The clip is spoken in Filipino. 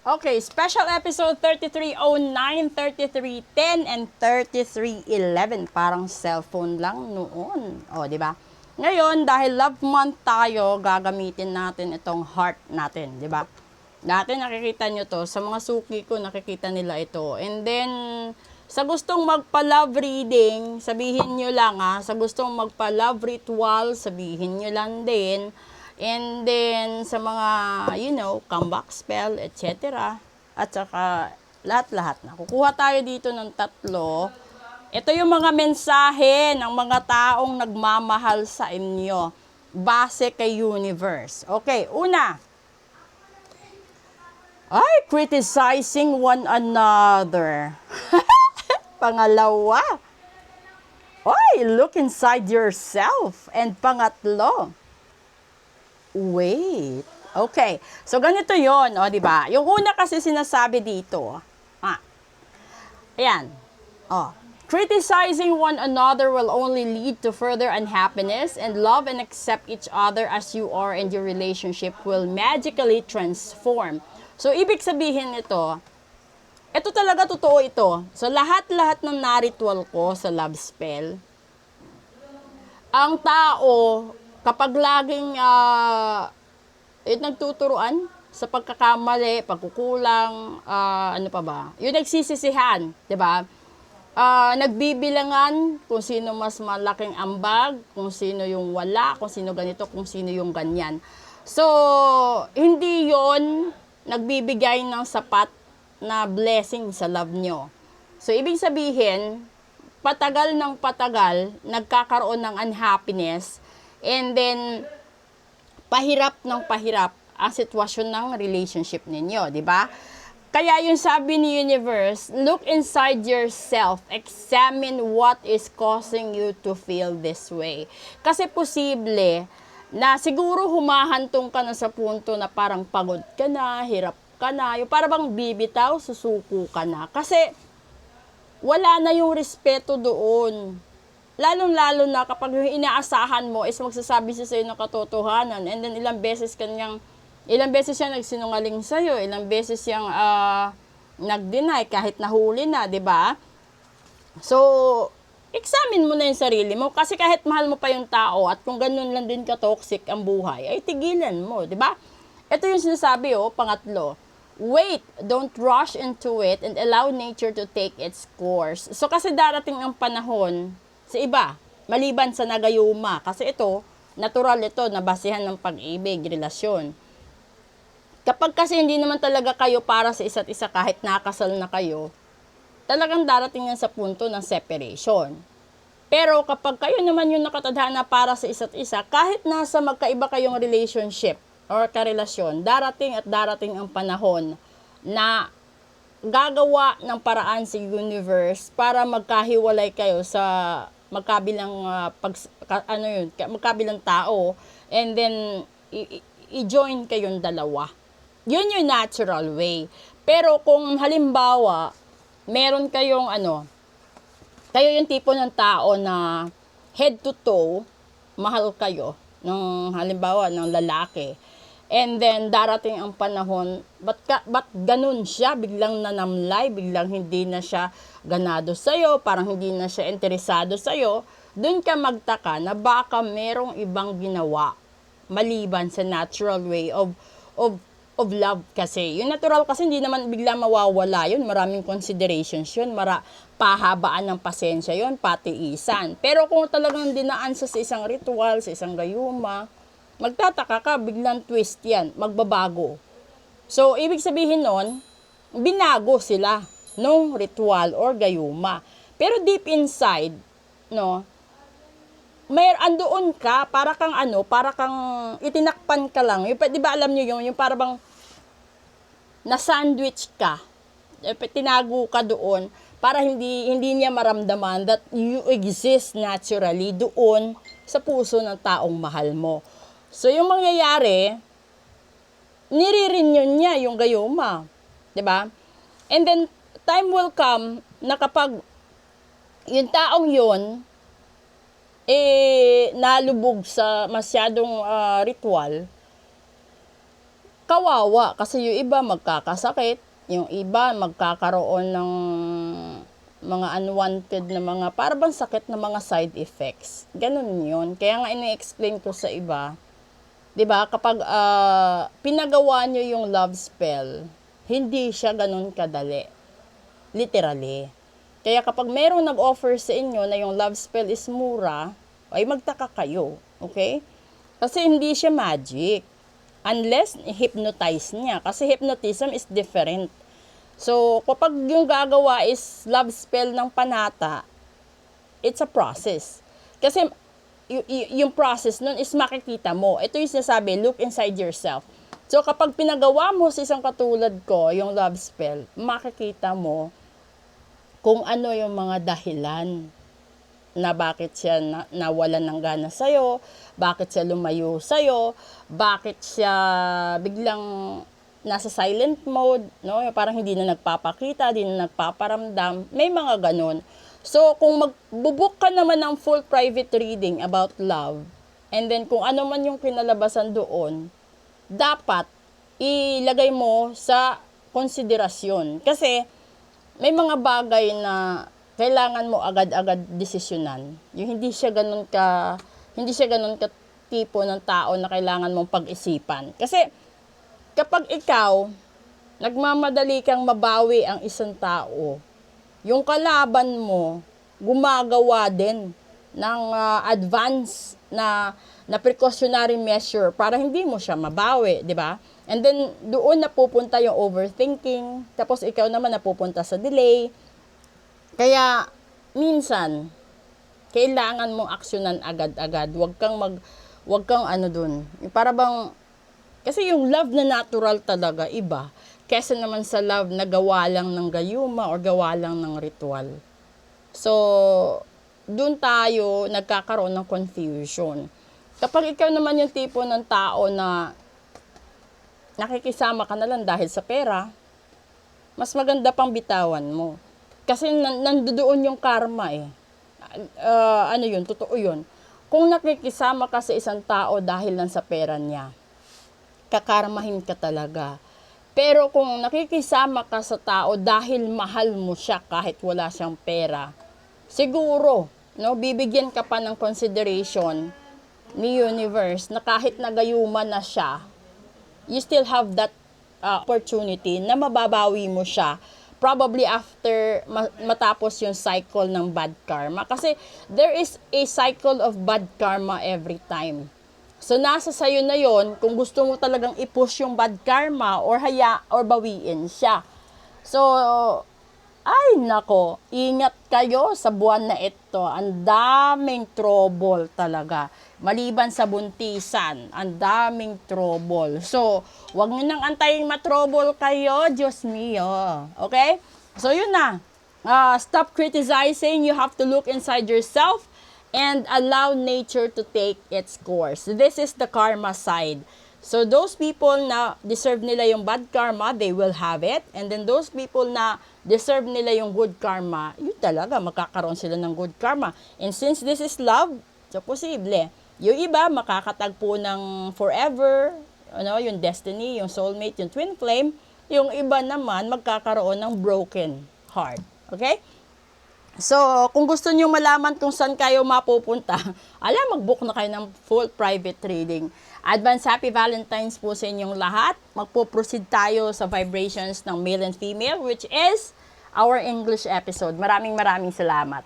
Okay, special episode 3309, 3310, and 3311. Parang cellphone lang noon. O, di ba? Ngayon, dahil love month tayo, gagamitin natin itong heart natin, di ba? Dati nakikita nyo to, sa mga suki ko nakikita nila ito. And then, sa gustong magpa-love reading, sabihin nyo lang sa gustong magpa-love ritual, sabihin nyo lang din. And then, sa mga, comeback spell, etc. At saka, lahat-lahat na. Kukuha tayo dito ng tatlo. Ito yung mga mensahe ng mga taong nagmamahal sa inyo. Base kay universe. Okay, una. Ay, criticizing one another. Pangalawa. Oy, look inside yourself. And pangatlo. Wait. Okay. So, ganito yon, o, di ba? Yung una kasi sinasabi dito, ayan, criticizing one another will only lead to further unhappiness, and love and accept each other as you are, and your relationship will magically transform. So, ibig sabihin ito talaga totoo ito. So, lahat-lahat ng naritual ko sa love spell, ang tao, kapag laging nagtuturuan sa pagkakamali, pagkukulang, ano pa ba? Yung nagsisisihan, 'di ba? Nagbibilangan kung sino mas malaking ambag, kung sino yung wala, kung sino ganito, kung sino yung ganyan. So, hindi 'yon nagbibigay ng sapat na blessing sa love nyo. So, ibig sabihin, patagal ng patagal, nagkakaroon ng unhappiness, and then, pahirap ng pahirap ang sitwasyon ng relationship ninyo, di ba? Kaya yung sabi ni Universe, look inside yourself, examine what is causing you to feel this way. Kasi posible na siguro humahantong ka na sa punto na parang pagod ka na, hirap ka na, yung parang bang bibitaw, susuko ka na. Kasi wala na yung respeto doon. Lalong-lalo na kapag yung inaasahan mo is magsasabi siya sa'yo ng katotohanan, and then ilang beses siya nagsinungaling sa'yo, ilang beses siyang nag-deny kahit nahuli na, di ba? So, examine mo na yung sarili mo, kasi kahit mahal mo pa yung tao at kung ganun lang din ka-toxic ang buhay, ay tigilan mo, di ba? Ito yung sinasabi, pangatlo. Wait, don't rush into it and allow nature to take its course. So, kasi darating ang panahon sa iba, maliban sa nagayuma. Kasi ito, natural ito, nabasihan ng pag-ibig, relasyon. Kapag kasi hindi naman talaga kayo para sa isa't isa kahit nakasal na kayo, talagang darating yan sa punto ng separation. Pero kapag kayo naman yung nakatadhana para sa isa't isa, kahit nasa magkaiba kayong relationship or karelasyon, darating at darating ang panahon na gagawa ng paraan si universe para magkahiwalay kayo sa magkabilang magkabilang tao, and then i-join kayong dalawa. Yun yung natural way. Pero kung halimbawa meron kayong kayo yung tipo ng tao na head to toe mahal kayo ng halimbawa ng lalaki, and then darating ang panahon, ba't ganun siya, biglang nanamlay, biglang hindi na siya ganado sa'yo, parang hindi na siya interesado sa'yo, dun ka magtaka na baka merong ibang ginawa maliban sa natural way of love. Kasi yung natural kasi hindi naman bigla mawawala yun, maraming considerations yun, pahabaan ng pasensya yun, patiisan. Pero kung talagang dinaan sa isang ritual, sa isang gayuma, magtataka ka, biglang twist yan, magbabago. So, ibig sabihin nun, binago sila nung ritual or gayuma. Pero deep inside, andoon ka, para kang itinakpan ka lang. Di ba alam nyo yung para bang na-sandwich ka, tinago ka doon, para hindi niya maramdaman that you exist naturally doon sa puso ng taong mahal mo. So, yung mangyayari, nire-renew niya yung gayuma. 'Di ba? And then, time will come na kapag yung taong yun, nalubog sa masyadong ritual, kawawa kasi yung iba magkakasakit, yung iba magkakaroon ng mga unwanted na mga parang sakit na mga side effects. Ganun yun. Kaya nga ini-explain ko sa iba, 'di ba? Kapag pinagawa nyo yung love spell, hindi siya ganun kadali. Literally. Kaya kapag merong nag-offer sa inyo na yung love spell is mura, ay magtaka kayo. Okay? Kasi hindi siya magic. Unless hypnotize niya. Kasi hypnotism is different. So, kapag yung gagawa is love spell ng panata, it's a process. Kasi yung process nun is makikita mo. Ito yung sinasabi, look inside yourself. So, kapag pinagawa mo sa isang katulad ko, yung love spell, makikita mo kung ano yung mga dahilan na bakit siya nawalan ng gana sa'yo, bakit siya lumayo sa'yo, bakit siya biglang nasa silent mode, no? Parang hindi na nagpapakita, hindi na nagpaparamdam, may mga ganun. So, kung magbubuk ka naman ng full private reading about love, and then kung ano man yung kinalabasan doon, dapat ilagay mo sa konsiderasyon. Kasi, may mga bagay na kailangan mo agad-agad desisyonan. Yung hindi siya ganun ka tipo ng tao na kailangan mong pag-isipan. Kasi kapag ikaw nagmamadali kang mabawi ang isang tao, yung kalaban mo gumagawa din ng advance na precautionary measure para hindi mo siya mabawi, di ba? And then doon napupunta yung overthinking, tapos ikaw naman napupunta sa delay. Kaya, minsan, kailangan mong aksyonan agad-agad. Huwag kang ano dun. Para bang, kasi yung love na natural talaga, iba. Kesa naman sa love na gawa lang ng gayuma or gawa lang ng ritual. So, dun tayo nagkakaroon ng confusion. Kapag ikaw naman yung tipo ng tao na nakikisama ka na lang dahil sa pera, mas maganda pang bitawan mo. Kasi nandoon yung karma eh. Ano yun? Totoo yun. Kung nakikisama ka sa isang tao dahil lang sa pera niya, kakarmahin ka talaga. Pero kung nakikisama ka sa tao dahil mahal mo siya kahit wala siyang pera, siguro, no, bibigyan ka pa ng consideration ni universe na kahit nagayuman na siya, you still have that opportunity na mababawi mo siya probably after matapos yung cycle ng bad karma. Kasi there is a cycle of bad karma every time. So nasa sayo na yon kung gusto mo talagang i-push yung bad karma or bawiin siya. So, ay nako, ingat kayo sa buwan na ito. Ang daming trouble talaga. Maliban sa buntisan, ang daming trouble. So, wag nyo nang antayin matrouble kayo, Diyos mio. Okay? So, yun na. Stop criticizing. You have to look inside yourself and allow nature to take its course. This is the karma side. So, those people na deserve nila yung bad karma, they will have it. And then those people na deserve nila yung good karma, yun talaga, magkakaroon sila ng good karma. And since this is love, so posible. Yung iba, makakatagpo ng forever, yung destiny, yung soulmate, yung twin flame. Yung iba naman, magkakaroon ng broken heart. Okay? So, kung gusto niyo malaman kung saan kayo mapupunta, mag-book na kayo ng full private reading. Advance Happy Valentine's po sa inyong lahat. Magpo-proceed tayo sa vibrations ng male and female, which is our English episode. Maraming salamat.